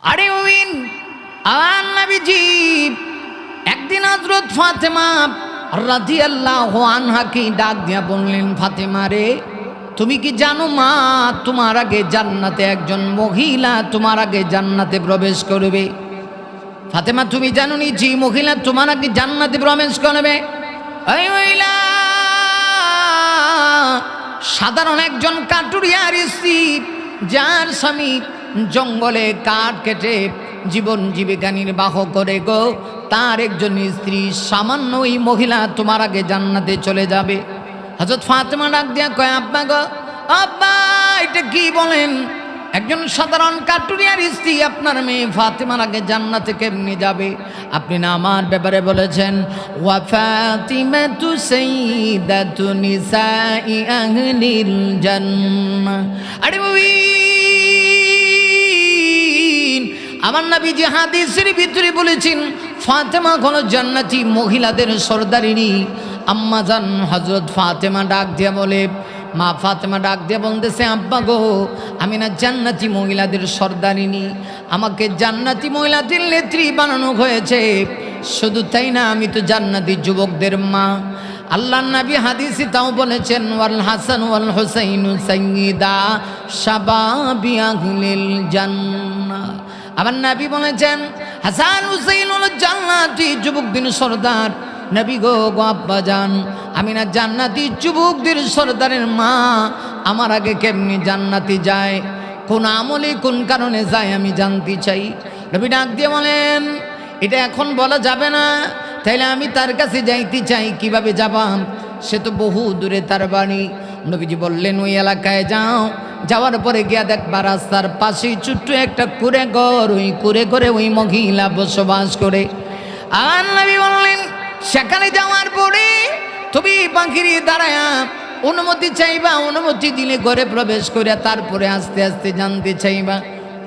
আরে উইন আর নবীজি একদিন হযরত ফাতেমা রাদিয়াল্লাহু আনহাকে ডাক দিয়া বললেন, ফাতেমা রে, তুমি কি জানো মা, তোমার আগে জান্নাতে একজন মহিলা তোমার আগে জান্নাতে প্রবেশ করবে। ফাতেমা, তুমি জানো নি যে মহিলা তোমার আগে জান্নাতে প্রবেশ করবে? এই মহিলা সাধারণ একজন কাঠুরিয়ার স্ত্রী, যার স্বামী জঙ্গলে কাঠ কেটে জীবন জীবিকা নির্বাহ করে গো, তার একজন স্ত্রী সামান্য ওই মহিলা তোমার আগে জান্নাতে চলে যাবে। হযরত ফাতেমা ডাক দিয়া কয়, আব্বা গো, আব্বা এটা কি বলেন? একজন সাধারণ কাঠুরিয়ার স্ত্রী আপনার মেয়ে ফাতেমার আগে জান্নাতে কেমনে যাবে? আপনি না আমার ব্যাপারে বলেছেন, ওয়া ফাতিমাতু সাইয়্যিদাতু নিসাই আহলিল জান্নাহ। আরে আমার নবীজি হাদিসের ভিতরে বলেছেন, ফাতেমা হলো জান্নাতি মহিলাদের সরদারিনী। আম্মাজান হযরত ফাতেমা ডাক দিয়ে বলে, মা ফাতেমা ডাক দিয়ে বলতেছে, আব্বা গো, আমি না জান্নাতি মহিলাদের সরদারিনী, আমাকে জান্নাতি মহিলাদের নেত্রী বানানো হয়েছে। শুধু তাই না, আমি তো জান্নাতি যুবকদের মা। আল্লাহর নবী হাদিসে তাও বলেছেন, ওয়াল হাসান ওয়াল হুসাইনু সাইয়্যিদা শাবাবি আহলিল জান্নাহ। আমার নবী বলেছেন, হাসান হুসাইন হলো জান্নাতি যুবকদের সরদার। নবী গো, আব্বা জান, আমি না জান্নাতি যুবকদের সরদারের মা, আমার আগে কেমনি জান্নাতি যায়, কোন আমলে কোন কারণে যায় আমি জানতে চাই। নবী ডাক দিয়ে বলেন, এটা এখন বলা যাবে না, তাইলে আমি তার কাছে যাইতে চাই, কিভাবে যাবাম? সে তো বহু দূরে তার বাড়ি। নবীজি বললেন, ওই এলাকায় যাও, যাওয়ার পরে গিয়া দেখবা রাস্তার পাশেই ছোট্ট একটা কুড়ে ঘর, ওই কুড়ে ঘরে ওই মহিলা বসবাস করে। আর নবী বললেন, সেখানে যাওয়ার পরে তুমি বাঁকিরে দাঁড়ায়া অনুমতি চাইবা, অনুমতি দিলে ঘরে প্রবেশ করে তারপরে আস্তে আস্তে জানতে চাইবা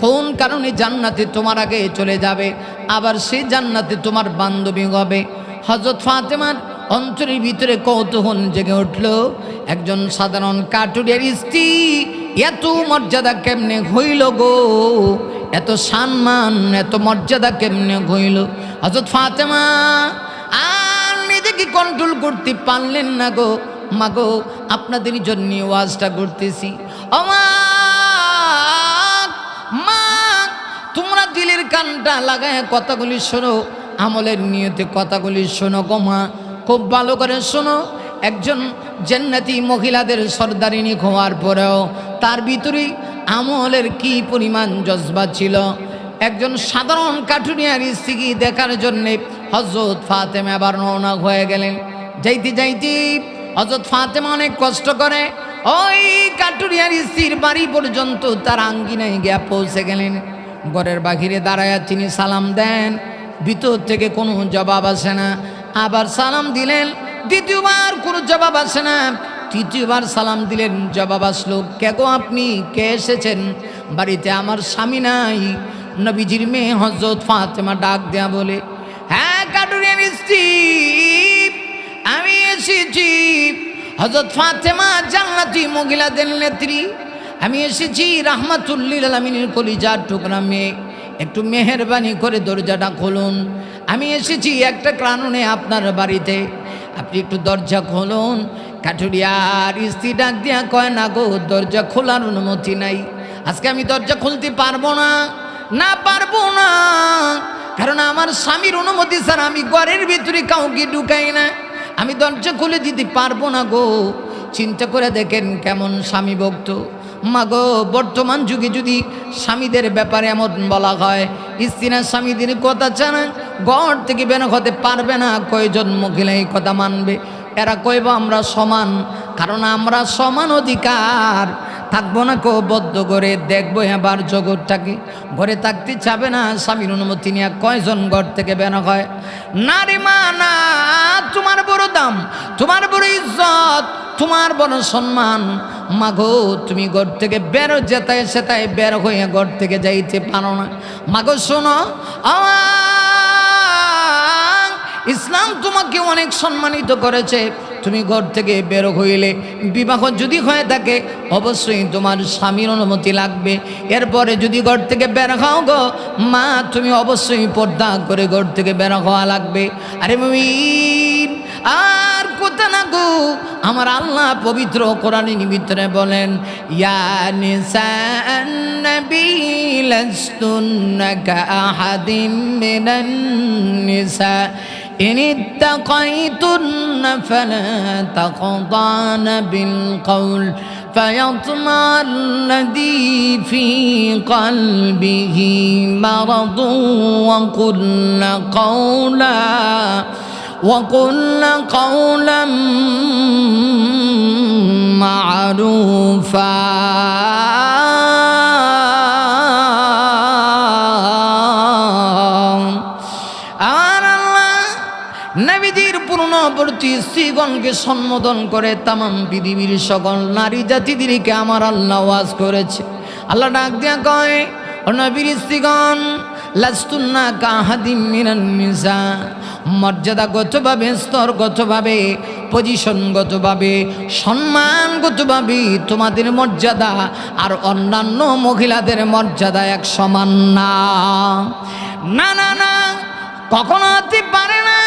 কোন কারণে জান্নাতে তোমার আগে চলে যাবে, আবার সেই জান্নাতে তোমার বান্ধবী হবে। হযরত ফাতেমার অন্তরের ভিতরে কৌতূহল জেগে উঠল, একজন সাধারণ কাঠুরিয়ার স্ত্রী এত মর্যাদা কেমনে হইল গো, এত সম্মান এত মর্যাদা কেমনে হইল? হযরত ফাতেমা আর নিজেকে কন্ট্রোল করতে পারলেন না গো, মা গো, আপনাদের জন্য ওয়াজটা করতেছি। ও মা, তোমরা দিলের কানটা লাগায় কথাগুলি শোনো, আমলের নিয়তে কথাগুলি শোনো গো মা, খুব ভালো করে শোনো। একজন জান্নাতি মহিলাদের সরদারিনী হওয়ার পরেও তার ভিতরে আমলের কি পরিমাণ জজবা ছিল। একজন সাধারণ কাঠুরিয়ার স্ত্রীকে দেখার জন্যে হযরত ফাতেমা আবার রওনা হয়ে গেলেন। যাইতে যাইতে হযরত ফাতেমা অনেক কষ্ট করে ওই কাঠুরিয়ার স্ত্রীর বাড়ি পর্যন্ত তার আঙ্গিনায় গিয়া পৌঁছে গেলেন। ঘরের বাহিরে দাঁড়ায়া তিনি সালাম দেন, ভিতর থেকে কোনো জবাব আসে না। আবার সালাম দিলেন, দ্বিতীয়বার কোনো জবাব আসে না। তৃতীয়বার সালাম দিলেন, জবাব আসলো, কে গো আপনি, কে এসেছেন? বাড়িতে আমার স্বামী নাই। নবীজির মেয়ে হযরত ফাতেমা ডাক দেয়া বলে, হ্যাঁ কাঠুরিয়ার স্ত্রী, আমি এসেছি। হযরত ফাতেমা জান্নাতি মহিলাদের নেত্রী, আমি এসেছি রাহমাতুল লিল আলামিনের কলিজার টুকরা মেয়ে, একটু মেহেরবানি করে দরজাটা খুলুন। আমি এসেছি একটা কারণে আপনার বাড়িতে, আপনি একটু দরজা খুলুন। কাঠুরিয়ার স্ত্রী ডাক দিয়া কয়, না গো, দরজা খোলার অনুমতি নাই, আজকে আমি দরজা খুলতে পারবো না, না পারবো না, কারণ আমার স্বামীর অনুমতি ছাড়া আমি ঘরের ভিতরে কাউকে ঢুকাই না, আমি দরজা খুলে দিতে পারবো না গো। চিন্তা করে দেখেন কেমন স্বামী ভক্ত। মা গো, বর্তমান যুগে যদি স্বামীদের ব্যাপারে এমন বলা হয়, স্ত্রীরা স্বামীদের কথা ছাড়া ঘর থেকে বের হতে পারবে না, কয়জন মহিলা এই কথা মানবে? এরা কইব আমরা সমান, কারণ আমরা সমান অধিকার থাকবো না কেউ বদ্ধ করে দেখবো এবার জগৎটাকে। ঘরে থাকতে চাবে না, স্বামীর অনুমতি নিয়ে কয়জন ঘর থেকে বের হয়? না রে মা, না, তোমার বড় দাম, তোমার বড় ইজ্জত, তোমার বড় সম্মান। মা গো, তুমি ঘর থেকে বেরো, যেতায় সেতায় বের হয়ে ঘর থেকে যাইতে পারো না। মা গো শোনো, ইসলাম তোমাকে অনেক সম্মানিত করেছে, তুমি ঘর থেকে বের হইলে, বিবাহ যদি হয়ে থাকে অবশ্যই তোমার স্বামীর অনুমতি লাগবে। এরপরে যদি ঘর থেকে বের হও গো মা, তুমি অবশ্যই পর্দা করে ঘর থেকে বের হওয়া লাগবে। আরে মুমিন, আর কোথা না গো, আমার আল্লাহ পবিত্র কোরআনের ভিতরে বলেন, ইয়া নিসান নবী লাস্তুন্না কাআহাদিম মিনান নিসা ইন ইত্তাকাইতুন্না ফালা তাখদানা বিল কওল فيطمع الذي في قلبه مرض وقلن قولا معروفا। নবীজির পূর্ণবর্তী স্ত্রীগণকে সম্বোধন করে তামাম পৃথিবীর সকল নারী জাতিদেরকে আমার আল্লাহ ওয়াজ করেছে। আল্লাহ ডাক দিয়া কয়, ও নবীর স্ত্রীগণ, লাস্তুন্না কাহাদিম মিনান নিসা, মর্যাদাগতভাবে, স্তরগতভাবে, পজিশনগতভাবে, সম্মানগতভাবে তোমাদের মর্যাদা আর অন্যান্য মহিলাদের মর্যাদা এক সমান না। না না না, কখনো হতে পারে না।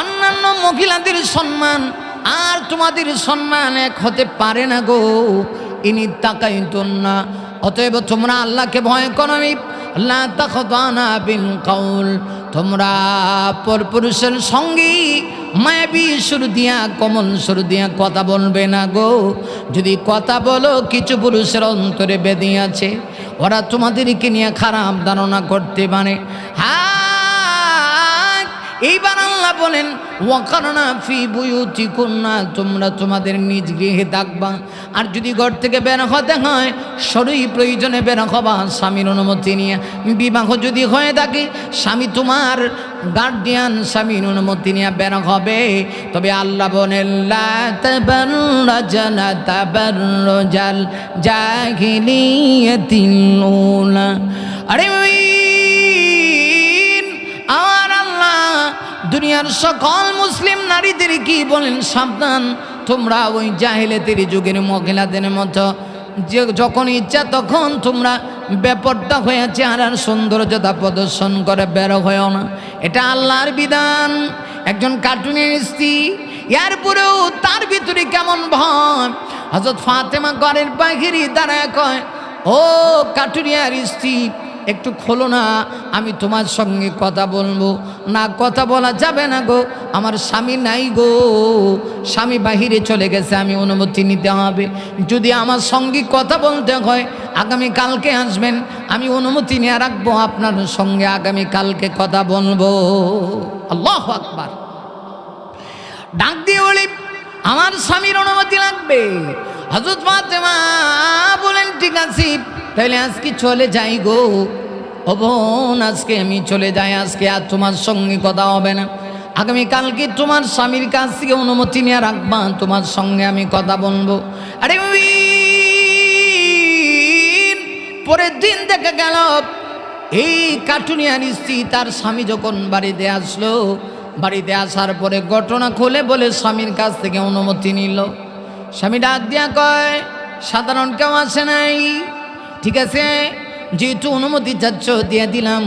অন্যান্য মহিলাদের সম্মান আর তোমাদের সম্মান এক হতে পারে না গো। ইনি তাকাইতুন না, অতএব তোমরা আল্লাহকে ভয় করো, লা তাখদানা বিল কওল, তোমরা পরপুরুষের সঙ্গী মায়াবী সুর দিয়া, কমল সুর দিয়া কথা বলবে না গো। যদি কথা বলো, কিছু পুরুষের অন্তরে বেঁধে আছে, ওরা তোমাদেরকে নিয়ে খারাপ ধারণা করতে পারে। এইবার আল্লাহ বলেন, ওয়াকারনা ফি বুয়ুতিকুন্না, তোমরা তোমাদের নিজ গৃহে থাকবা। আর যদি ঘর থেকে বের হতে হয়, সরই প্রয়োজনে বের হবা স্বামীর অনুমতি নিয়ে। বিবাহ যদি হয়ে থাকে, স্বামী তোমার গার্ডিয়ান, স্বামীর অনুমতি নিয়ে বের হবে। তবে আল্লাহ বলেন, লা তাবাররাজনা তাবাররুজাল জাহিলিয়াতিল উলা। আরে দুনিয়ার সকল মুসলিম নারীদের কি বলেন, সাবধান, তোমরা ওই জাহেলিয়াতের যুগের মহিলাদের মতো যে যখন ইচ্ছা তখন তোমরা বেপরদা হয়ে চেহারার সৌন্দর্যতা প্রদর্শন করে বের হয়েও না। এটা আল্লাহর বিধান। একজন কার্টুনের স্ত্রী, এরপরেও তার ভিতরে কেমন ভয়। হযরত ফাতেমা ঘরের বাহিরে দাঁড়ায় কয়, ও কার্টুনিয়ার স্ত্রী, একটু খোলো না, আমি তোমার সঙ্গে কথা বলবো। না, কথা বলা যাবে না গো, আমার স্বামী নাই গো, স্বামী বাহিরে চলে গেছে, আমি অনুমতি নিতে হবে। যদি আমার সঙ্গে কথা বলতে হয় আগামী কালকে আসবেন, আমি অনুমতি নিয়ে রাখবো, আপনার সঙ্গে আগামী কালকে কথা বলবো। আল্লাহু আকবার। ডাক দিয়ে বলি, আমার স্বামীর অনুমতি লাগবে। হযরত ফাতেমা বলেন, ঠিক আছে, তাহলে আজকে চলে যাই গো। ও বোন, আজকে আমি চলে যাই, আজকে আর তোমার সঙ্গে কথা হবে না। আগামী কালকে তোমার স্বামীর কাছ থেকে অনুমতি নিয়ে রাখবা, তোমার সঙ্গে আমি কথা বলবো। আরে পরের দিন দেখা গেল এই কার্টুনিয়ার স্ত্রী তার স্বামী যখন বাড়িতে আসলো, বাড়িতে আসার পরে ঘটনা খুলে বলে স্বামীর কাছ থেকে অনুমতি নিল। স্বামী ডাক দিয়া কয়, সাধারণ কেউ আসে নাই, ঠিক আছে, যেহেতু অনুমতি চাচ্ছ দিয়ে দিলাম,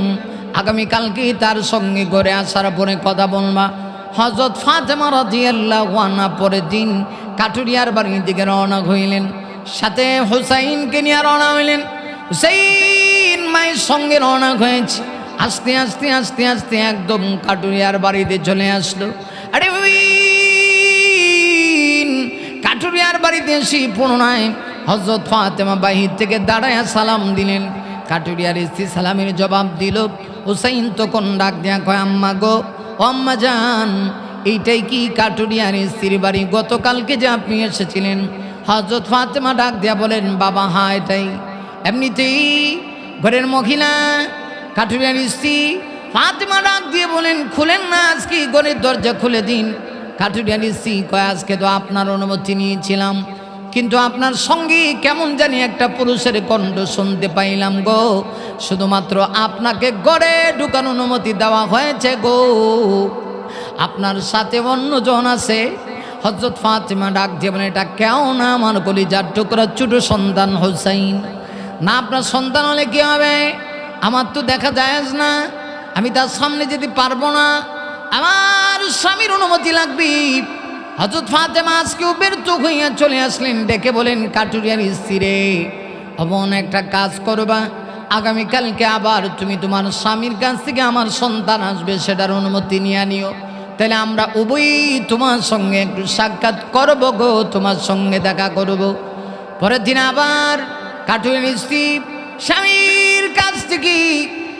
আগামীকালকে তার সঙ্গে ঘরে আসার পরে কথা বলবা। হযরত ফাতেমা রাদিয়াল্লাহু আনহা পরের দিন কাটুরিয়ার বাড়ির দিকে রওনা হইলেন, সাথে হুসাইনকে নিয়ে রওনা হইলেন। হুসাইন মায়ের সঙ্গে রওনা হয়েছে। আস্তে আস্তে আস্তে আস্তে একদম কাটুরিয়ার বাড়িতে চলে আসলো। আরে কাটুরিয়ার বাড়িতে এসে পুনরায় হযরত ফাতেমা বাহির থেকে দাঁড়ায় সালাম দিলেন। কাটুরিয়ার স্ত্রী সালামের জবাব দিল। হুসাইন তখন ডাক দেয়া কয়, আম্মা গো, ও আম্মা জান, এইটাই কি কাটুরিয়ার স্ত্রীর বাড়ি? গতকালকে যে আপনি এসেছিলেন। হযরত ফাতেমা ডাক দেয়া বলেন, বাবা হ্যাঁ এটাই। এমনিতেই ঘরের মহিলা কাটুরিয়ার স্ত্রী। ফাতেমা ডাক দিয়ে বলেন, খুলেন না, আজকে ঘরের দরজা খুলে দিন। কাটুরিয়ার স্ত্রী কয়, আজকে তো আপনার অনুমতি নিয়েছিলাম, কিন্তু আপনার সঙ্গে কেমন জানি একটা পুরুষের কণ্ঠ শুনতে পাইলাম গো, শুধুমাত্র আপনাকে ঘরে ঢুকানোর অনুমতি দেওয়া হয়েছে গো, আপনার সাথে অন্যজন আছে। হযরত ফাতেমা ডাক দিয়ে বলেন, এটা কেউ না আমার কলিজার টুকরা ছোট সন্তান হুসাইন। না আপনার সন্তান হলে কি হবে? আমার তো দেখা যায় না, আমি তার সামনে যেতে পারবো না, আমার স্বামীর অনুমতি লাগবে। হযরত ফাতেমা আজকেও ব্যর্থ হইয়া চলে আসলেন, ডেকে বলেন, কাঠুরিয়ার স্ত্রী, অমন একটা কাজ করবা, আগামীকালকে আবার তুমি তোমার স্বামীর কাছ থেকে আমার সন্তান আসবে, সেটার অনুমতি নিয়ে নিও। তাহলে আমরা উভয়ই তোমার সঙ্গে একটু সাক্ষাৎ করব গো, তোমার সঙ্গে দেখা করব। পরের দিন আবার কাঠুরিয়ার স্ত্রী স্বামীর কাছ থেকে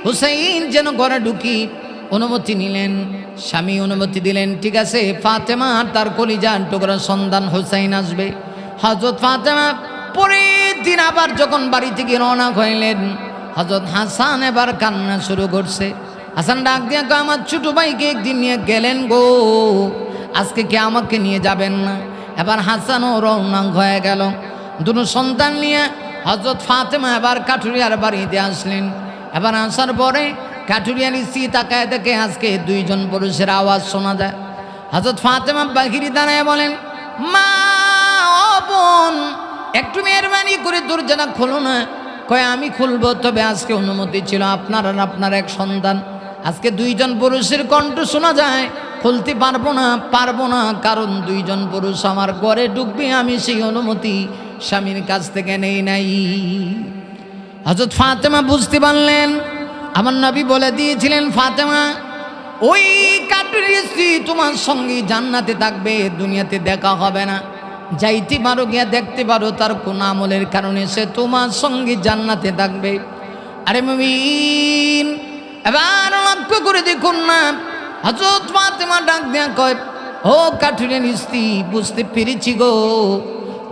হুসাইন যেন ঘরে ঢুকি অনুমতি নিলেন। স্বামী অনুমতি দিলেন, ঠিক আছে, ফাতেমা তার কলিজার টুকরা সন্তান হুসাইন আসবে। হযরত ফাতেমা পরের দিন আবার যখন বাড়ি থেকে রওনা হইলেন, হযরত হাসান এবার কান্না শুরু করছে। হাসান ডাক দিয়ে কয়, আমার ছোট ভাইকে একদিন নিয়ে গেলেন গো, আজকে কি আমাকে নিয়ে যাবেন না? এবার হাসানও রওনা হয়ে গেল দুটো সন্তান নিয়ে। হযরত ফাতেমা এবার কাঠুরিয়ার বাড়িতে আসলেন। এবার আসার পরে কাঠুরিয়ার স্ত্রী তাকায় দেখে আজকে দুইজন পুরুষের আওয়াজ শোনা যায়। হযরত ফাতেমা বাহিরে দাঁড়ায় বলেন, মা ও বোন, একটু মেহরবানি করে দরজাটা খোলো না। কয়, আমি খুলবো, তবে আজকে অনুমতি ছিল আপনার আর আপনার এক সন্তান, আজকে দুইজন পুরুষের কণ্ঠ শোনা যায়, খুলতে পারবো না, কারণ দুইজন পুরুষ আমার ঘরে ঢুকবে, আমি সেই অনুমতি স্বামীর কাছ থেকে নেই নাই। হযরত ফাতেমা বুঝতে পারলেন, আমার নবী বলে দিয়েছিলেন, ফাতেমা ওই কাঠুরিয়ার স্ত্রী তোমার সঙ্গে জান্নাতে থাকবে, দুনিয়াতে দেখা হবে না। যাইতে পারো, গিয়া দেখতে পারো, তার কোন আমলের কারণে সে তোমার সঙ্গে জান্নাতে থাকবে। আরে মুমিন, এবার লক্ষ্য করে দেখুন না, হযরত ফাতেমা ডাক দিয়া কয়, ও কাঠুরিয়ার স্ত্রী, বুঝতে পেরেছি গো,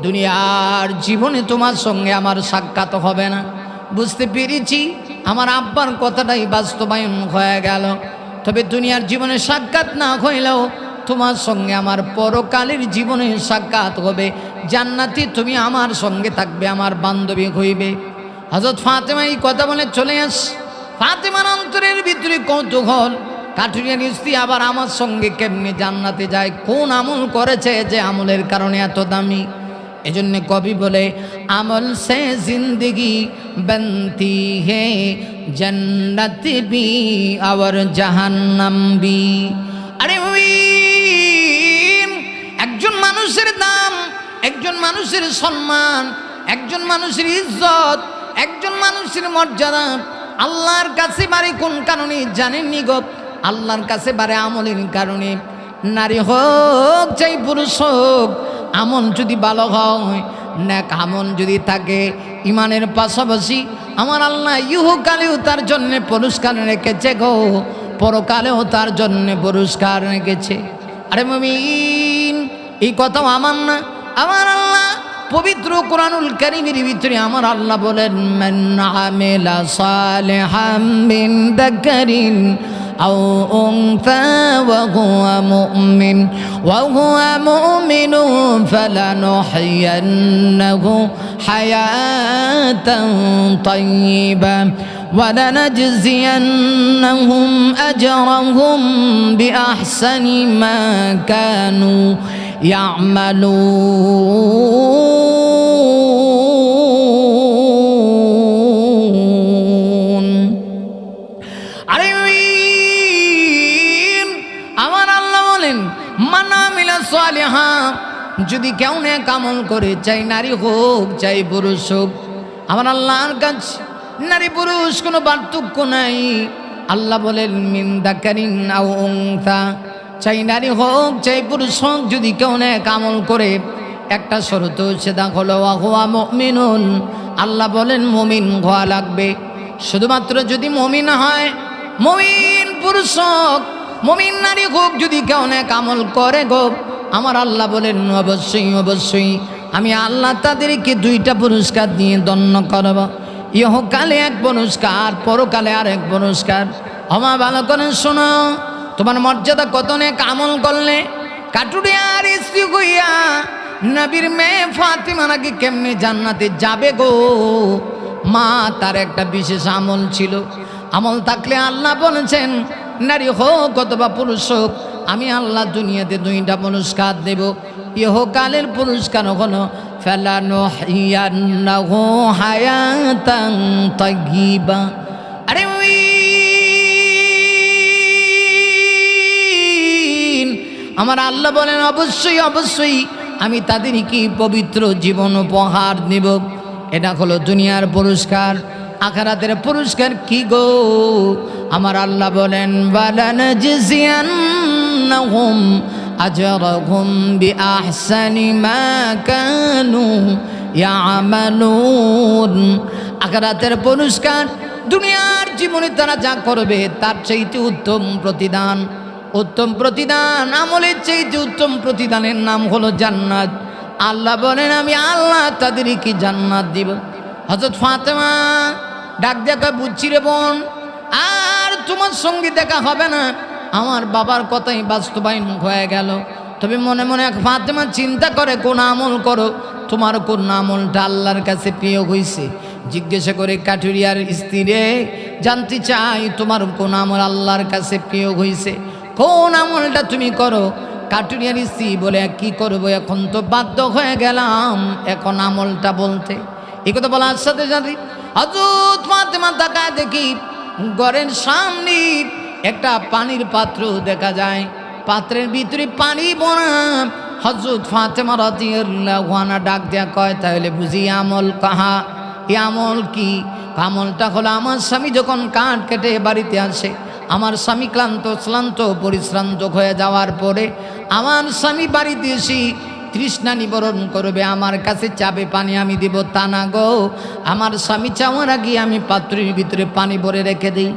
দুনিয়ার জীবনে তোমার সঙ্গে আমার সাক্ষাৎ হবে না, বুঝতে পেরেছি, আমার আব্বার কথাটাই বাস্তবায়ন হয়ে গেল। তবে দুনিয়ার জীবনে সাক্ষাৎ না হইলেও তোমার সঙ্গে আমার পরকালের জীবনে সাক্ষাৎ হবে, জান্নাতে তুমি আমার সঙ্গে থাকবে, আমার বান্ধবী হইবে। হযরত ফাতেমা এই কথা বলে চলে আস। ফাতেমার অন্তরের ভিতরে কৌতূহল, কাঠুরিয়ার স্ত্রী আবার আমার সঙ্গে কেমনে জান্নাতে যায়, কোন আমল করেছে যে আমলের কারণে এত দামি। এজন্য কবি বলে, আমল সে জিন্দগি বনতি হে, জন্নত বি और জাহান্নাম বি। আরে একজন মানুষের দাম, একজন মানুষের সম্মান, একজন মানুষের ইজ্জত, একজন মানুষের মর্যাদা আল্লাহর কাছে বাড়ে কোন কারণে জানেননি গো? আল্লাহর কাছে বাড়ে আমলের কারণে। নারী হোক চাই পুরুষ হোক, আমল যদি ভালো হয়, নেক আমল যদি থাকে, ইমানের পাশাপাশি আমার আল্লাহ ইহকালেও তার জন্য পুরস্কার রেখেছে গো, পরকালেও তার জন্য পুরস্কার রেখেছে। আরে মুমিন, এই কথাও আমার না, আমার আল্লাহ পবিত্র কোরআনুল কারীমের ভিতরে আমার আল্লাহ বলেন, মান আমিলা সালিহাম মিন যাকারিন আও উনসা ওয়া হুয়া মুমিনুন ফালানুহইয়ান্নাহু হায়াতান তাইয়্যিবা ওয়া লানাজজিয়ান্নাহুম আজরাহুম বিআহসানি মা কানু ইয়ামালুন। আরে আমার আল্লাহ বলেন, মান আমিলা সালিহা, যদি কেউ নেক আমল করে, চাই নারী হোক চাই পুরুষ হোক, আমার আল্লাহর কাছে নারী পুরুষ কোনো পার্থক্য নাই। আল্লাহ বলেন, মিন যাকারিন আও উনসা, চাই নারী হোক চাই পুরুষ হোক, যদি কেউ নেক আমল করে, একটা শর্ত সেটা হলো ওয়া হুয়া মুমিনুন, আল্লাহ বলেন মুমিন হওয়া লাগবে। শুধুমাত্র যদি মুমিন হয়, মুমিন পুরুষ হোক মুমিন নারী হোক, যদি কেউ নেক আমল করে গো, আমার আল্লাহ বলেন অবশ্যই অবশ্যই আমি আল্লাহ তাদেরকে দুইটা পুরস্কার দিয়ে দণ্ড করব। ইহকালে এক পুরস্কার, পরকালে আর এক পুরস্কার। আমার ভালো করে শোনো, তোমার মর্যাদা কত নেক আমল করলে। কাঠুরিয়ার স্ত্রী হইয়া নবীর মেয়ে ফাতিমা নাকি কেমনে জান্নাতে যাবে গো? মা, তার একটা বিশেষ আমল ছিল। আমল থাকলে আল্লাহ বলেছেন, নারী হোক অথবা পুরুষ হোক, আমি আল্লাহ দুনিয়াতে দুইটা পুরস্কার দেব। ইহকালের পুরস্কার হলো ফালানুহিয়ান্নাহু হায়াতান তাইয়্যিবা। আরে আমার আল্লাহ বলেন অবশ্যই অবশ্যই আমি তাদেরকে পবিত্র জীবন উপহার দেব। এটা হলো দুনিয়ার পুরস্কার। আখিরাতের পুরস্কার কি গো? আমার আল্লাহ বলেন ওয়ালানাজজিয়ান্নাহুম আজরাহুম বিআহসানি মা কানু ইয়ামালুন। আখিরাতের পুরস্কার দুনিয়ার জীবনে তারা যা করবে তার চাইতে উত্তম প্রতিদান। উত্তম প্রতিদান, আমলের চাইতে উত্তম প্রতিদানের নাম হলো জান্নাত। আল্লাহ বলেন আমি আল্লাহ তাদেরকে জান্নাত দিব। হযরত ফাতেমা ডাক দেখা, বুঝছি রে বোন, আর তোমার সঙ্গে দেখা হবে না। আমার বাবার কথাই বাস্তবায়ন হয়ে গেল। তবে মনে মনে এক ফাতেমা চিন্তা করে কোন আমল করো, তোমার কোন আমলটা আল্লাহর কাছে প্রিয় হয়েছে। জিজ্ঞাসা করে কাঠুরিয়ার স্ত্রীরে, জানতে চাই তোমার কোন আমল আল্লাহর কাছে প্রিয় হয়েছে, কোন আমলটা তুমি করো। কাঠুরিয়ার স্ত্রী বলে কি করবো, এখন তো বাধ্য হয়ে গেলাম এখন আমলটা বলতে। এই কথা বলার সাথে সাথে হযরত ফাতেমা তাকায়, দেখি ঘরের সামনে একটা পানির পাত্র দেখা যায়, পাত্রের ভিতরে পানি ভরা। হযরত ফাতেমা রাদিয়াল্লাহু আনহা ডাক দেয়া কয়, তাহলে বুঝি আমল কাহা? এই আমল কি? আমলটা হলো আমার স্বামী যখন কাঠ কেটে বাড়িতে আসে, আমার স্বামী ক্লান্ত পরিশ্রান্ত হয়ে যাওয়ার পরে আমার স্বামী বাড়িতে এসে তৃষ্ণা নিবারণ করবে, আমার কাছে চাবে পানি আমি দিব, তা না গো। আমার স্বামী চাওয়ার আগে আমি পাত্রের ভিতরে পানি ভরে রেখে দিই,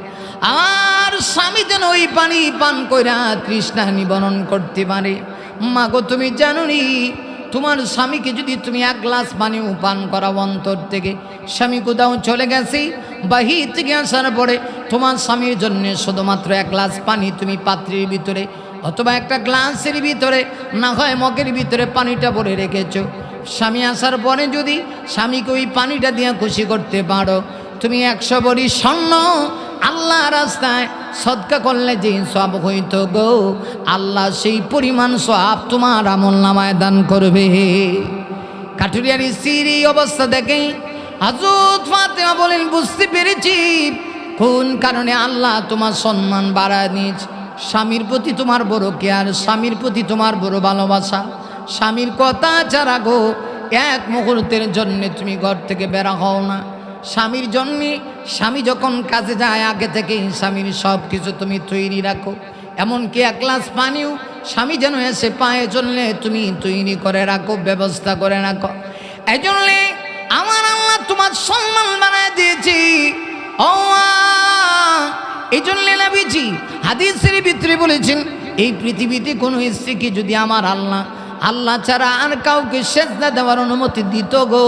আমার স্বামী যেন ওই পানি পান কইরা তৃষ্ণা নিবারণ করতে পারে। মা গো, তুমি জানো নি তোমার স্বামীকে যদি তুমি এক গ্লাস পানিও পান করা অন্তর থেকে, স্বামী কোথাও চলে গেছে, বাহির থেকে আসার পরে তোমার স্বামীর জন্য শুধুমাত্র এক গ্লাস পানি তুমি পাত্রের ভিতরে অথবা একটা গ্লাসের ভিতরে না হয় মগের ভিতরে পানিটা ভরে রেখেছো, স্বামী আসার পরে যদি স্বামীকে ওই পানিটা দিয়ে খুশি করতে পারো, তুমি 100 ভরি স্বর্ণ আল্লাহ রাস্তায় সদকা করলে যে সওয়াব হইতো গো, আল্লাহ সেই পরিমাণ সওয়াব তোমার আমলনামায় দান করবে। কাঠুরিয়ার স্ত্রীর এই অবস্থা দেখে হযরত ফাতেমা বলেন, বুঝতে পেরেছি কোন কারণে আল্লাহ তোমার সম্মান বাড়ায় নিয়েছে। স্বামীর প্রতি তোমার বড় কেয়ার, স্বামীর প্রতি তোমার বড় ভালোবাসা। স্বামীর কথা ছাড়া গো এক মুহূর্তের জন্য তুমি ঘর থেকে বেরা হও না। স্বামীর জন্যে স্বামী যখন কাজে যায় আগে থেকেই স্বামীর সব কিছু তুমি তৈরি রাখো, এমনকি এক গ্লাস পানিও স্বামী যেন এসে পায়ে চললে তুমি তৈরি করে রাখো, ব্যবস্থা করে রাখো। এই জন্যে আমার আল্লাহ তোমার সম্মান বানায় দিয়েছি। ও এই জন্য নবীজি হাদিসের ভিতরে বলেছেন, এই পৃথিবীতে কোনো স্ত্রীকে যদি আমার আল্লাহ ছাড়া আর কাউকে সেজদা দেওয়ার অনুমতি দিত গো,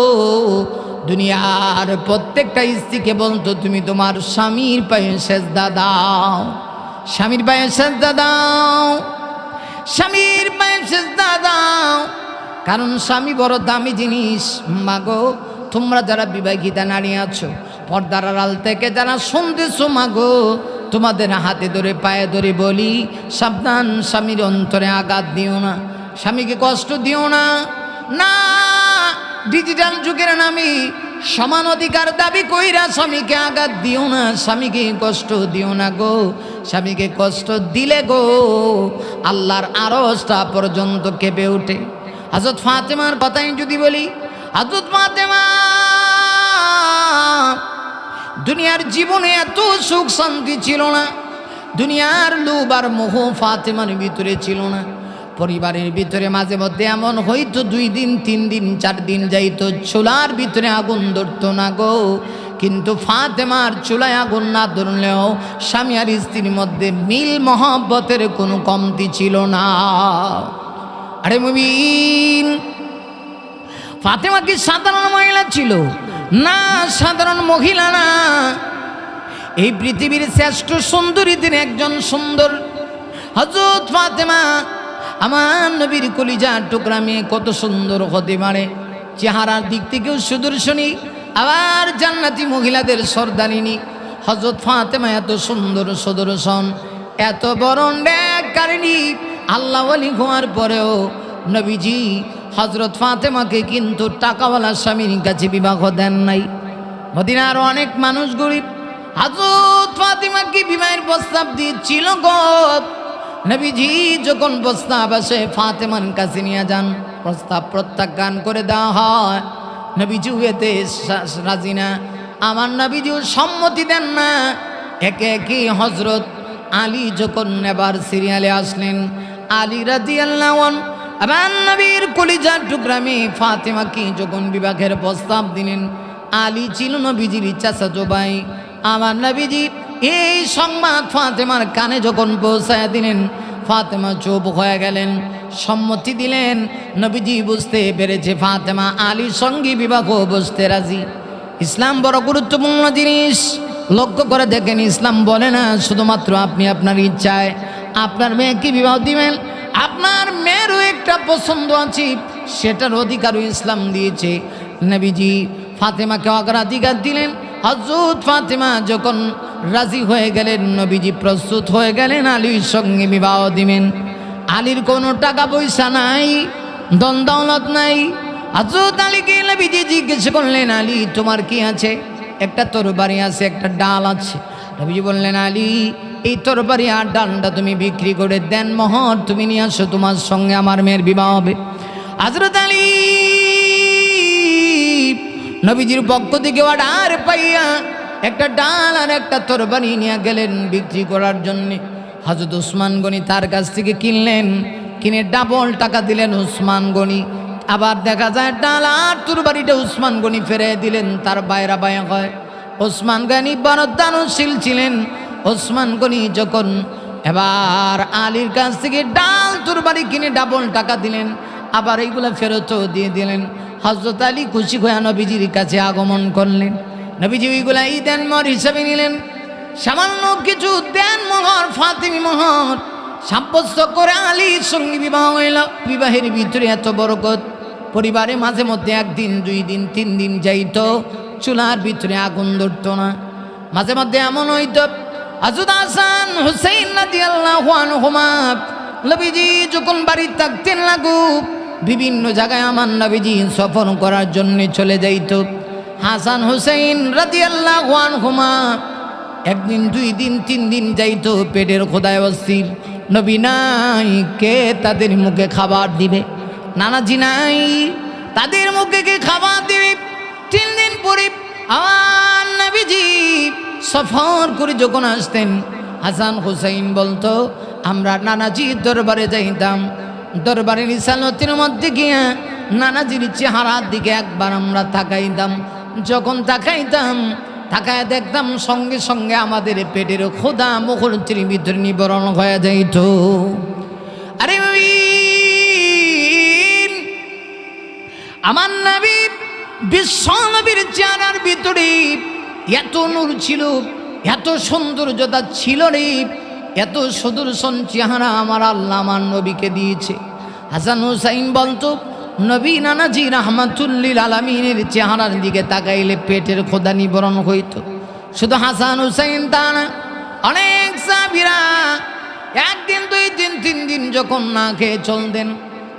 দুনিয়ার প্রত্যেকটা স্ত্রীকে বলতো তুমি তোমার স্বামীর পায়ে সেজদা দাও, স্বামীর পায়ে সেজদা দাও, স্বামীর পায়ে সেজদা দাও। কারণ স্বামী বড় দামি জিনিস। মাগো, তোমরা যারা বিবাহিতা নারী আছো, পর্দার আড়াল থেকে যারা শুনতেছো, মাগো তোমাদের হাতে ধরে পায়ে ধরে বলি, সাবধান, স্বামীর অন্তরে আঘাত দিও না, স্বামীকে কষ্ট দিও না। না, ডিজিটাল যুগের নামে সমান অধিকার দাবি কইরা স্বামীকে আঘাত দিও না, স্বামীকে কষ্ট দিও না গো। স্বামীকে কষ্ট দিলে গো আল্লাহর আরশটা পর্যন্ত কেঁপে ওঠে। হযরত ফাতেমার কথাই যদি বলি, হযরত ফাতেমা দুনিয়ার জীবনে এত সুখ শান্তি ছিল না, দুনিয়ার লোভ আর মোহ ফাতেমার ভিতরে ছিল না। পরিবারের ভিতরে মাঝে মধ্যে এমন হয়তো 2 দিন 3 দিন 4 দিন যাইতো, চুলার ভিতরে আগুন ধরতো না গো। কিন্তু ফাতেমার চুলায় আগুন না ধরলেও স্বামী আর স্ত্রীর মধ্যে মিল মহব্বতের কোনো কমতি ছিল না। আরে মুমিন, ফাতেমা কি সাধারণ মহিলা ছিল? না, সাধারণ মহিলা না, এই পৃথিবীর শ্রেষ্ঠ সুন্দরীদের একজন সুন্দর হযরত ফাতেমা। আমার নবীর কলিজার টুকরা মেয়ে কত সুন্দর হতে পারে, চেহারার দিক থেকেও সুদর্শনী, আবার জান্নাতি মহিলাদের সর্দারিনী। হযরত ফাতেমা এত সুন্দর সুদর্শন, এত বড় নেককারিনী, আল্লাহ ওয়ালি হওয়ার পরেও নবীজি হযরত ফাতেমাকে কিন্তু টাকাওয়ালা স্বামীর কাছে বিবাহ দেন নাই। মদিনার অনেক মানুষ গরিব, হযরত ফাতেমাকে বিবাহের প্রস্তাব দিয়েছিল গো। নবীজি যখন প্রস্তাব আসে ফাতেমার কাছে নিয়ে যান, প্রস্তাব প্রত্যাখ্যান করে দেওয়া হয়। নবীজি এতে রাজি না, আমার নবীজিও সম্মতি দেন না। একে একে হযরত আলী যখন নেবার সিরিয়ালে আসলেন, আলী রাদিয়াল্লাহু আনহু আমার নবীর কলিজার টুকরা মেয়ে ফাতেমাকে যখন বিবাহের প্রস্তাব দিলেন, আলী ছিল নবীজির চাচাতো ভাই। আমার নবীজি এই সংবাদ ফাতেমার কানে যখন পৌঁছায় দিলেন, ফাতেমা চুপ হয়ে গেলেন, সম্মতি দিলেন। নবীজি বুঝতে পেরেছে ফাতেমা আলীর সঙ্গে বিবাহ বসতে রাজি। ইসলাম বড় গুরুত্বপূর্ণ জিনিস, লক্ষ্য করে দেখেন। ইসলাম বলে না শুধুমাত্র আপনি আপনার ইচ্ছায় আপনার মেয়েকে বিবাহ দিবেন। আপনার মেয়েরও একটা পছন্দ আছে, সেটার অধিকারও ইসলাম দিয়েছে। নবীজি ফাতেমাকে অগ্রাধিকার দিলেন। হযরত ফাতেমা যখন রাজি হয়ে গেলেন, নবীজি প্রস্তুত হয়ে গেলেন আলীর সঙ্গে বিবাহ দিবেন। আলীর কোনো টাকা পয়সা নাই, ধন দৌলত নাই। হযরত আলীকে নবীজি জিজ্ঞেস করলেন, আলী তোমার কি আছে? একটা তরবারি আছে, একটা ডাল আছে। নবীজি বললেন, আলী এই তরবারি আর ডালটা তুমি বিক্রি করে দেন মোহর তুমি নিয়ে আসো, তোমার সঙ্গে আমার মেয়ের বিবাহ হবে। হযরত আলী নবীজির পক্ষ থেকে অর্ডার পাইয়া একটা ডাল আর একটা তরবারি নিয়ে গেলেন বিক্রি করার জন্য। হযরত উসমান গনি তার কাছ থেকে কিনলেন, কিনে ডাবল টাকা দিলেন উসমান গনি। আবার দেখা যায় ডাল আর তরবারিটা উসমান গনি ফেরে দিলেন। তার বাইরা বায়া হয়। উসমান গনি বড় দানশীল ছিলেন। উসমান গনি যখন এবার আলীর কাছ থেকে ডাল তরবারি কিনে ডাবল টাকা দিলেন, আবার এইগুলো ফেরতও দিয়ে দিলেন। হযরত আলী খুশি হয়ে নবীজির কাছে আগমন করলেন। নবীজি ওইগুলা দেন মোহর হিসাবে নিলেন। সামান্য কিছু দেন মোহর, ফাতেমি মোহর সাব্যস্ত করে আলীর সঙ্গে বিবাহ হইল। বিবাহের ভিতরে এত বরকত, পরিবারে মাঝে মধ্যে একদিন, 2 দিন, 3 দিন যাইতো, চুলার ভিতরে আগুন ধরত না। মাঝে মধ্যে এমন হইতো হযরত হাসান হুসাইন রাদিয়াল্লাহু আনহুমা নবীজি যখন বাড়ি থাকতেন লাগু, বিভিন্ন জায়গায় আমার নবীজি সফর করার জন্য চলে যাইত। হাসান হুসাইন রাদিয়াল্লাহু আনহুমা একদিন, 2 দিন, 3 দিন যাইতো, পেটের খোদায় অস্থির। নবী নাই, কে তাদের মুখে খাবার দিবে? নানাজি নাই, তাদের মুখে কে খাবার দিবে? 3 দিন পরে আমার নবীজি সফর করে যখন আসতেন, হাসান হুসাইন বলতো আমরা নানাজির দরবারে যাইতাম। দরবারের রিসালতের মধ্যে গিয়া নানাজির চেহারার দিকে একবার আমরা তাকাইতাম। যখন তাকাইতাম, তাকায় দেখতাম সঙ্গে সঙ্গে আমাদের পেটের ক্ষুধা মুখের ভিতরে নিবারণ হয়ে যাইত। আরে আমার নবী বিশ্ব নবীর চেহারার ভিতরে এত নূর ছিল, এত সৌন্দর্যতা ছিল রে, এত সুদর্শন চেহারা আমার আল্লাহ আমার নবীকে দিয়েছে। হাসান হুসাইন বলতো নবী নানাজি রাহমাতুল্লিল আলামিনের চেহারার দিকে তাকাইলে পেটের ক্ষুধা নিবারণ হইত। শুধু হাসান হুসাইন তা না, অনেক সাহাবীরা 1 দিন, 2 দিন, 3 দিন যখন না খেয়ে চলতেন,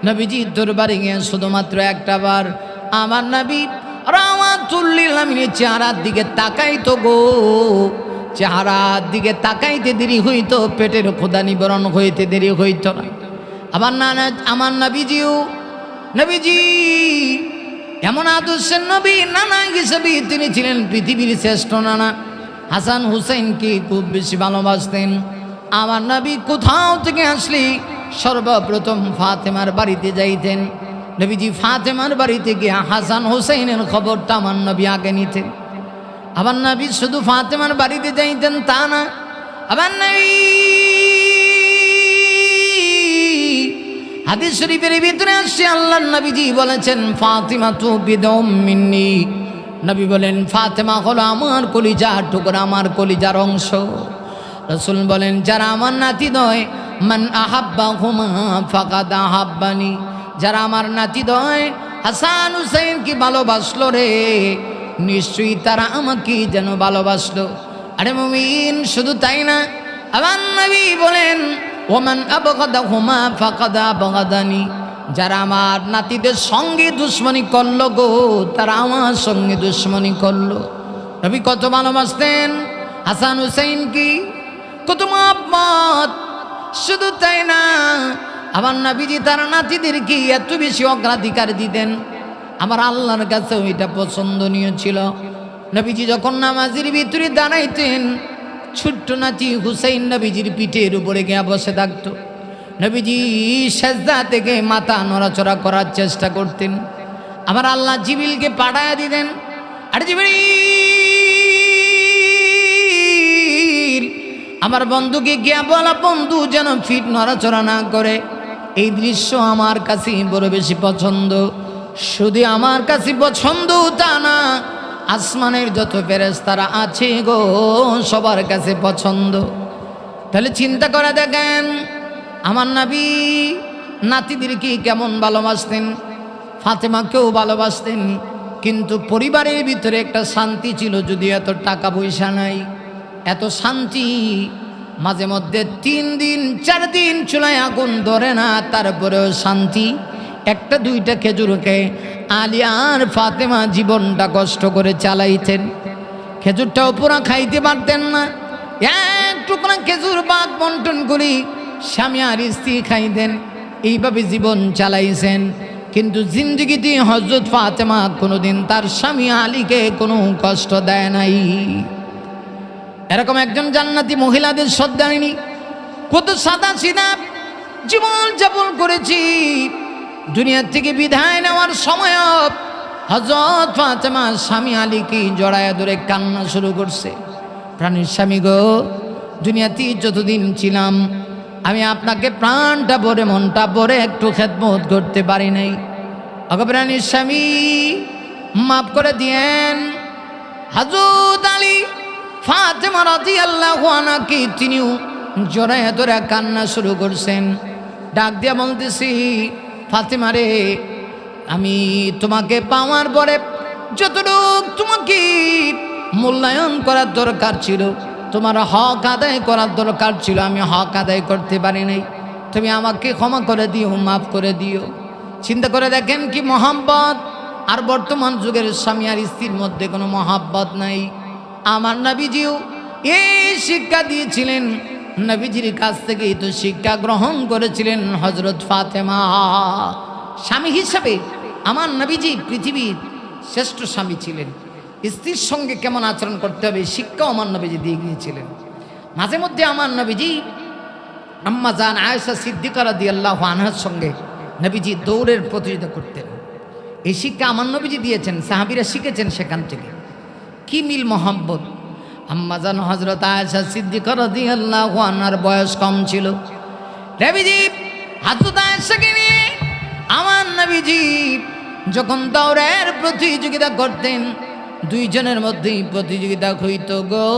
নবীজির দরবারে গিয়ে শুধুমাত্র একটা বার আমার নবী রাহমাতুল্লিল আলামিনের চেহারার দিকে তাকাইতো গো। চেহারার দিকে তাকাইতে দেরি হইতো, পেটের ক্ষুধা নিবারণ হইতে দেরি হইত না। আমার নবীজি এমন আদর্শের নবী, নানা হিসেবে তিনি ছিলেন পৃথিবীর শ্রেষ্ঠ নানা। হাসান হুসাইনকে খুব বেশি ভালোবাসতেন। আমার নবী কোথাও থেকে আসলে সর্বপ্রথম ফাতেমার বাড়িতে যাইতেন। নবীজি ফাতেমার বাড়িতে গিয়ে হাসান হুসাইনের খবরটা আমার নবী আগে নিতেন। আমার নবী শুধু ফাতেমার বাড়িতে যাইতেন তা না, আমার নবী হাদিস শরীফের ভিতরে আসছে আল্লাহর নবীজি বলেছেন ফাতিমা তু বিদউম মিন্নি। নবী বলেন ফাতেমা হলো আমার কলিজার টুকরা, আমার কলিজার অংশ। রাসূল বলেন যারা আমার নাতিদয়, মান আহাব্বাহুমা ফাকাদ আহাব্বানি, যারা আমার নাতিদয় হাসান হুসাইনকে ভালোবাসলো রে, নিশ্চয়ই তারা আমাকে যেন ভালোবাসলো। আরে মুমিন, শুধু তাই না, আমার নবী বলেন ওমান আবগাদাহুমা ফাকাদ আবগাদানি, যারা আমার নাতিদের সঙ্গে দুশ্মনী করলো গো, তারা আমার সঙ্গে দুশ্মনী করলো। নবী কত ভালোবাসতেন হাসান হুসাইন, কি কত মহব্বত। শুধু তাই না, আমার নবীজি তার নাতিদের কি এত বেশি অগ্রাধিকার দিতেন, আমার আল্লাহর কাছে ওইটা পছন্দনীয় ছিল। নবীজি যখন নামাজের ভিতরে দাঁড়াইতেন, ছোট্ট নাতি হুসাইন নবীজির পিঠের উপরে গিয়ে বসে থাকত। নবীজি সেজদা থেকে মাথা নড়াচড়া করার চেষ্টা করতেন। আমার আল্লাহ জিবরিলকে পাঠায়া দিতেন, আর জিবরিল আমার বন্ধুকে গিয়া বলা, বন্ধু যেন ফিট নড়াচড়া না করে। এই দৃশ্য আমার কাছে বড় বেশি পছন্দ। শুধু আমার কাছে পছন্দ তা না, আসমানের যত ফেরেশতারা আছে গো, সবার কাছে পছন্দ। তাহলে চিন্তা করে দেখেন, আমার নবী নাতিদেরকে কেমন ভালোবাসতেন, ফাতেমাকেও ভালোবাসতেন। কিন্তু পরিবারের ভিতরে একটা শান্তি ছিল, যদি এত টাকা পয়সা নাই, এত শান্তি। মাঝে মধ্যে 3 দিন 4 দিন চুলায় আগুন ধরে না, তারপরেও শান্তি। একটা দুইটা খেজুর খেয়ে আলী আর ফাতেমা জীবনটা কষ্ট করে চালাইতেন। খেজুরটাও পুরা খাইতে পারতেন না, এক টুকরা খেজুর বাদ বন্টন করি স্বামী আর স্ত্রী খাইতেন। এইভাবে জীবন চালাইছেন। কিন্তু জিন্দগিতে হযরত ফাতেমা কোনোদিন তার স্বামী আলীকে কোনো কষ্ট দেয় নাই। এরকম একজন জান্নাতি মহিলাদের সর্দারিনী, কত সাদা সিধা জীবন যাপন করেছি। দুনিয়া থেকে বিদায় নেওয়ার সময় হযরত ফাতেমা স্বামী আলীকে জড়ায়া ধরে কান্না শুরু করছে। প্রাণীর স্বামী গো, দুনিয়াতে যতদিন ছিলাম আমি আপনাকে প্রাণটা ভরে মনটা ভরে একটু খেদমত করতে পারি নাই। ওগো প্রাণীর স্বামী, মাফ করে দিয়েন। হযরত আলী ফাতেমা রাদিয়াল্লাহু আনহাকে তিনিও জড়ায়া ধরে কান্না শুরু করছেন। ডাক দিয়া বলতেছি, ফাতেমা রে, আমি তোমাকে পাওয়ার পরে যতটুক তোমাকে মূল্যায়ন করার দরকার ছিল, তোমার হক আদায় করার দরকার ছিল, আমি হক আদায় করতে পারি নাই। তুমি আমাকে ক্ষমা করে দিও, মাফ করে দিও। চিন্তা করে দেখেন কি মহব্বত। আর বর্তমান যুগের স্বামী আর স্ত্রীর মধ্যে কোনো মহব্বত নাই। আমার নবীজিও এই শিক্ষা দিয়েছিলেন, নবীজির কাছ থেকেই তো শিক্ষা গ্রহণ করেছিলেন হযরত ফাতেমা। স্বামী হিসাবে আমার নবীজি পৃথিবীর শ্রেষ্ঠ স্বামী ছিলেন। স্ত্রীর সঙ্গে কেমন আচরণ করতে হবে শিক্ষাও আমার নবীজি দিয়ে গিয়েছিলেন। মাঝে মধ্যে আমার নবীজি আম্মা জান আয়েশা সিদ্দিকা রাদিয়াল্লাহু আনহার সঙ্গে নবীজি দৌড়ের প্রতিযোগিতা করতেন। এই শিক্ষা আমার নবীজি দিয়েছেন, সাহাবীরা শিখেছেন সেখান থেকে। কি মিল মহব্বত। আম্মা জান হযরত আয়েশা সিদ্দিকা রাদিয়াল্লাহু আনহার বয়স কম ছিল। নবীজি হযরত আয়েশাকে নিয়ে আমার নবীজি যখন দৌড়ের প্রতিযোগিতা করতেন, দুইজনের মধ্যেই প্রতিযোগিতা হইত গো।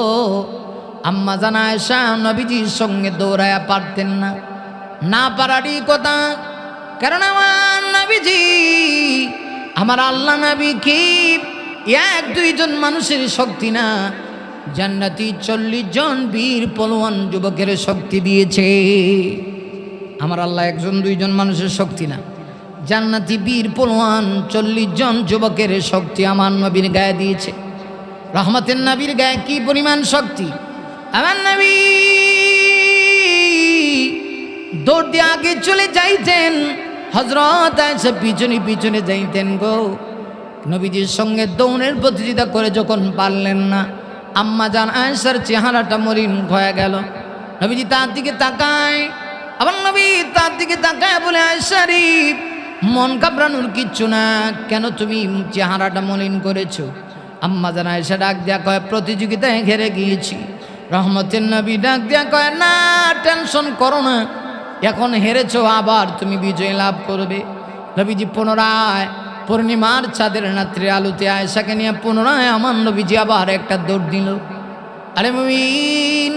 আম্মা জান আয়েশা নবীজির সঙ্গে দৌড়ায়া পারতেন না, না পারারই কথা। কারণ আমার নবীজি, আমার আল্লাহ নবী কি 1-2 জন মানুষের শক্তি না, জান্নাতি 40 জন বীর পলোয়ান যুবকের শক্তি দিয়েছে। আমার আল্লাহ 1-2 জন মানুষের শক্তি না, জান্নাতি বীর পলোয়ান 40 জন যুবকের শক্তি আমার নবীর গায়ে দিয়েছে। রহমতের নবীর গায়ে কি পরিমাণ শক্তি। আমার নবী দৌড় দিয়ে আগে চলে যাইতেন, হযরত আয়েশা পিছনে পিছনে যাইতেন গো। নবীজির সঙ্গে দৌড়ের প্রতিযোগিতা করে যখন পারলেন না, আম্মা জান আয়েশার চেহারাটা মলিন হয়ে গেল। নবীজি তার দিকে তাকায়, আবার নবী তার দিকে তাকায় বলে, আয়েশা রে, মন ঘাবড়ানোর কিচ্ছু না, কেন তুমি চেহারাটা মলিন করেছো? আম্মা জান আয়েশা ডাক দেয়া কয়, প্রতিযোগিতায় হেরে গিয়েছি। রহমতের নবী ডাক দেয়া কয়, না টেনশন করো না, এখন হেরেছো, আবার তুমি বিজয় লাভ করবে। নবীজি পুনরায় পূর্ণিমার চাঁদের রাত্রে আলোতে আয়েশাকে নিয়ে পুনরায় আমার নবীজি আবার একটা দৌড় দিল। আরে মুমিন,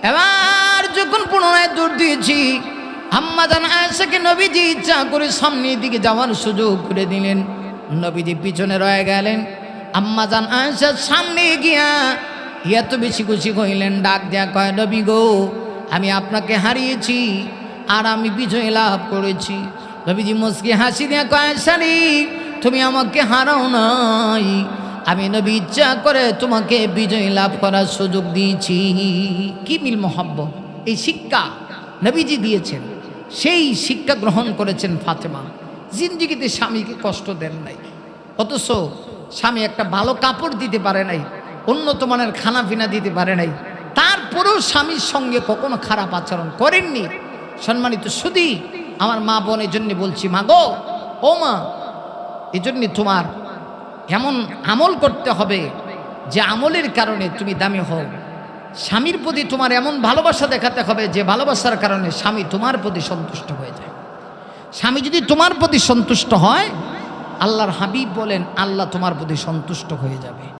এবার যখন পুনরায় দৌড় দিয়েছি, আম্মা জান আয়েশাকে নবীজি ইচ্ছা করে সামনের দিকে যাওয়ার সুযোগ করে দিলেন। নবীজি পিছনে রয়ে গেলেন। আম্মা জান আয়েশার সামনে গিয়া এত বেশি খুশি হইলেন, ডাক দেয়া কয়, নবী গো, আমি আপনাকে হারিয়েছি আর আমি বিজয় লাভ করেছি। নবীজি মুস্কি হাসি দিয়ে কয় আয়েশারি তুমি আমাকে হারাও নাই, আমি নবী ইচ্ছা করে তোমাকে বিজয় লাভ করার সুযোগ দিয়েছি। কি মিল মোহাব্বত! এই শিক্ষা নবীজি দিয়েছেন, সেই শিক্ষা গ্রহণ করেছেন ফাতেমা। জিন্দিগিতে স্বামীকে কষ্ট দেন নাই, অথচ স্বামী একটা ভালো কাপড় দিতে পারে নাই, উন্নত মানের খানা পিনা দিতে পারে নাই, তারপরেও স্বামীর সঙ্গে কখনো খারাপ আচরণ করেননি। সম্মানিত সুধী, আমার মা বোন এই জন্য বলছি, মা গো, ও মা, এই জন্যে তোমার এমন আমল করতে হবে যে আমলের কারণে তুমি দামি হও। স্বামীর প্রতি তোমার এমন ভালোবাসা দেখাতে হবে যে ভালোবাসার কারণে স্বামী তোমার প্রতি সন্তুষ্ট হয়ে যায়। স্বামী যদি তোমার প্রতি সন্তুষ্ট হয়, আল্লাহর হাবিব বলেন আল্লাহ তোমার প্রতি সন্তুষ্ট হয়ে যাবে।